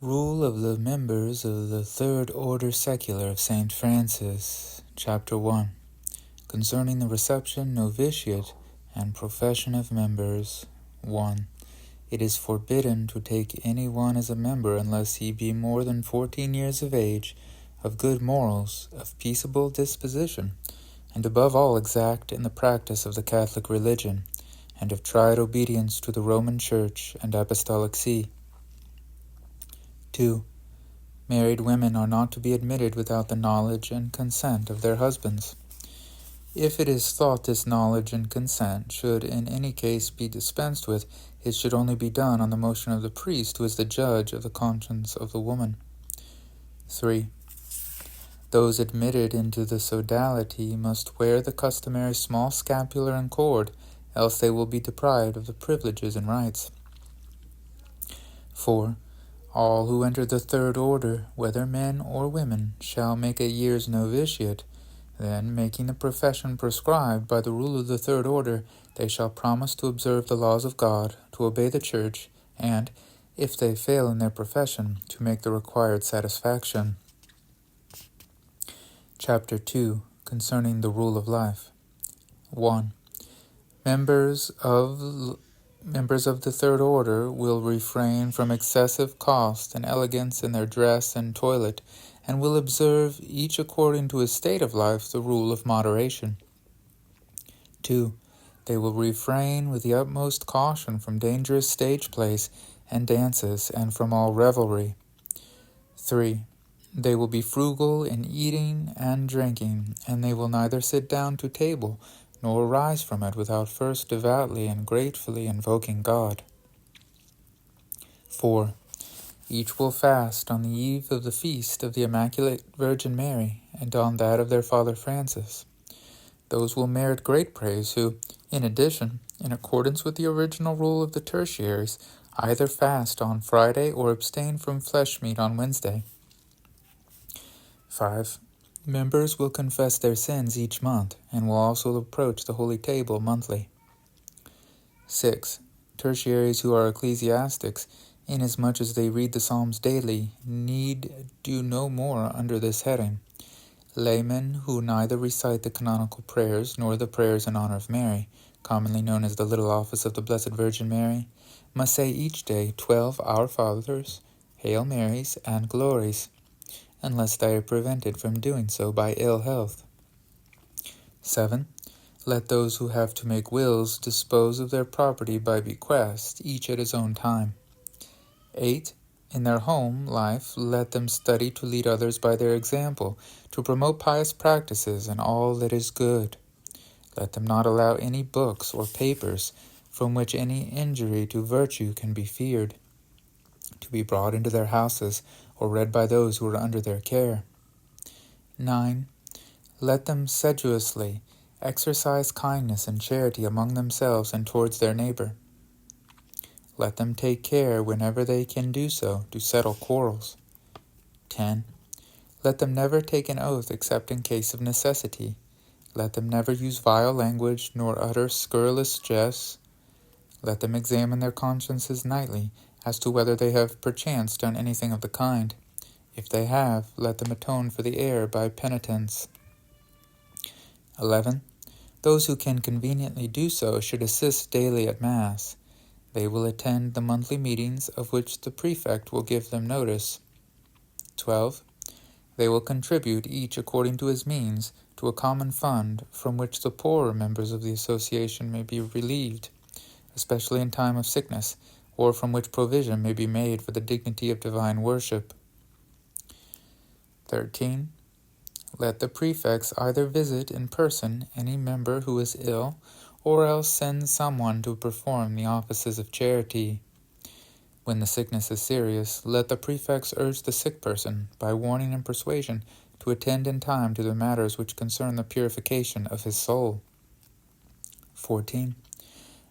Rule of the Members of the Third Order Secular of St. Francis, Chapter 1, Concerning the Reception, Novitiate, and Profession of Members. 1. It is forbidden to take any one as a member unless he be more than 14 years of age, of good morals, of peaceable disposition, and above all exact in the practice of the Catholic religion, and of tried obedience to the Roman Church and Apostolic See. 2. Married women are not to be admitted without the knowledge and consent of their husbands. If it is thought this knowledge and consent should in any case be dispensed with, it should only be done on the motion of the priest, who is the judge of the conscience of the woman. 3. Those admitted into the sodality must wear the customary small scapular and cord, else they will be deprived of the privileges and rights. 4. All who enter the third order, whether men or women, shall make a year's novitiate. Then, making the profession prescribed by the rule of the third order, they shall promise to observe the laws of God, to obey the Church, and, if they fail in their profession, to make the required satisfaction. Chapter 2, Concerning the Rule of Life. 1. Members of the third order will refrain from excessive cost and elegance in their dress and toilet, and will observe, each according to his state of life, the rule of moderation. 2. They will refrain with the utmost caution from dangerous stage plays and dances, and from all revelry. 3. They will be frugal in eating and drinking, and they will neither sit down to table nor rise from it without first devoutly and gratefully invoking God. 4. Each will fast on the eve of the feast of the Immaculate Virgin Mary, and on that of their Father Francis. Those will merit great praise who, in addition, in accordance with the original rule of the Tertiaries, either fast on Friday or abstain from flesh meat on Wednesday. 5. Members will confess their sins each month, and will also approach the Holy Table monthly. 6. Tertiaries who are ecclesiastics, inasmuch as they read the Psalms daily, need do no more under this heading. Laymen who neither recite the canonical prayers nor the prayers in honor of Mary, commonly known as the Little Office of the Blessed Virgin Mary, must say each day 12 Our Fathers, Hail Marys, and Glories, unless they are prevented from doing so by ill health. 7. Let those who have to make wills dispose of their property by bequest, each at his own time. 8. In their home life, let them study to lead others by their example, to promote pious practices and all that is good. Let them not allow any books or papers from which any injury to virtue can be feared, to be brought into their houses or read by those who are under their care. 9. Let them sedulously exercise kindness and charity among themselves and towards their neighbor. Let them take care, whenever they can do so, to settle quarrels. 10. Let them never take an oath except in case of necessity. Let them never use vile language, nor utter scurrilous jests. Let them examine their consciences nightly, as to whether they have perchance done anything of the kind. If they have, let them atone for the error by penitence. 11. Those who can conveniently do so should assist daily at Mass. They will attend the monthly meetings, of which the prefect will give them notice. 12. They will contribute, each according to his means, to a common fund, from which the poorer members of the association may be relieved, especially in time of sickness, or from which provision may be made for the dignity of divine worship. 13. Let the prefects either visit in person any member who is ill, or else send someone to perform the offices of charity. When the sickness is serious, let the prefects urge the sick person, by warning and persuasion, to attend in time to the matters which concern the purification of his soul. 14.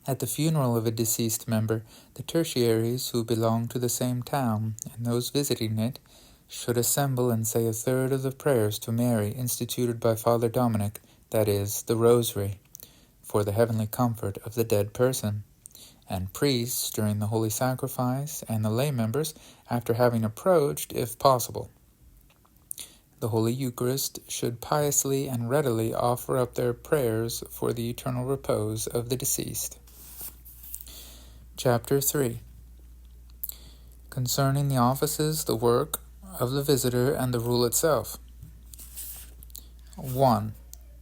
At the funeral of a deceased member, the tertiaries who belong to the same town, and those visiting it, should assemble and say a third of the prayers to Mary instituted by Father Dominic, that is, the Rosary, for the heavenly comfort of the dead person, and priests during the holy sacrifice, and the lay members after having approached, if possible. The Holy Eucharist should piously and readily offer up their prayers for the eternal repose of the deceased. Chapter 3. Concerning the offices, the work of the visitor, and the rule itself. 1.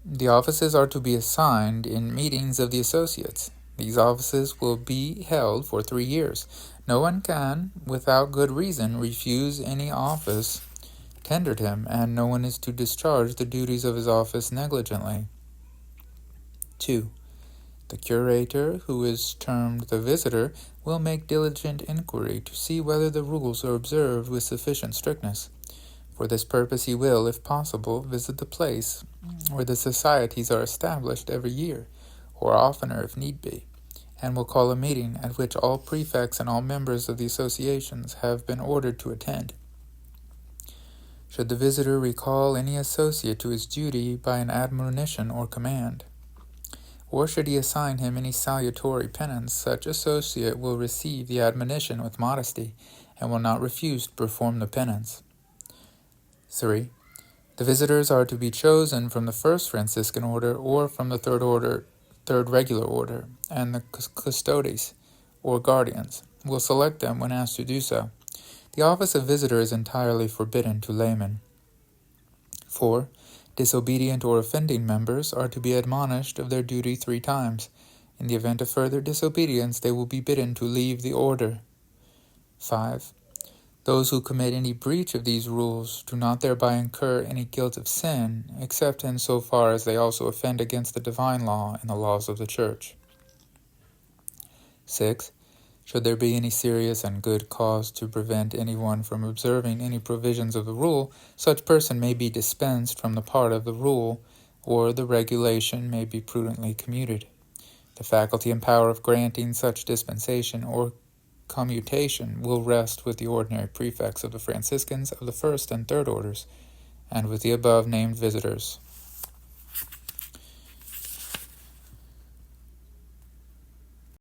The offices are to be assigned in meetings of the associates. These offices will be held for 3 years. No one can, without good reason, refuse any office tendered him, and no one is to discharge the duties of his office negligently. 2. The curator, who is termed the visitor, will make diligent inquiry to see whether the rules are observed with sufficient strictness. For this purpose he will, if possible, visit the place where the societies are established every year, or oftener if need be, and will call a meeting at which all prefects and all members of the associations have been ordered to attend. Should the visitor recall any associate to his duty by an admonition or command, or should he assign him any salutary penance, such associate will receive the admonition with modesty, and will not refuse to perform the penance. 3. The visitors are to be chosen from the first Franciscan order, or from the third regular order, and the custodes, or guardians, will select them when asked to do so. The office of visitor is entirely forbidden to laymen. 4. Disobedient or offending members are to be admonished of their duty 3 times. In the event of further disobedience, they will be bidden to leave the order. 5. Those who commit any breach of these rules do not thereby incur any guilt of sin, except in so far as they also offend against the divine law and the laws of the Church. 6. Should there be any serious and good cause to prevent anyone from observing any provisions of the rule, such person may be dispensed from the part of the rule, or the regulation may be prudently commuted. The faculty and power of granting such dispensation or commutation will rest with the ordinary prefects of the Franciscans of the first and third orders, and with the above named visitors.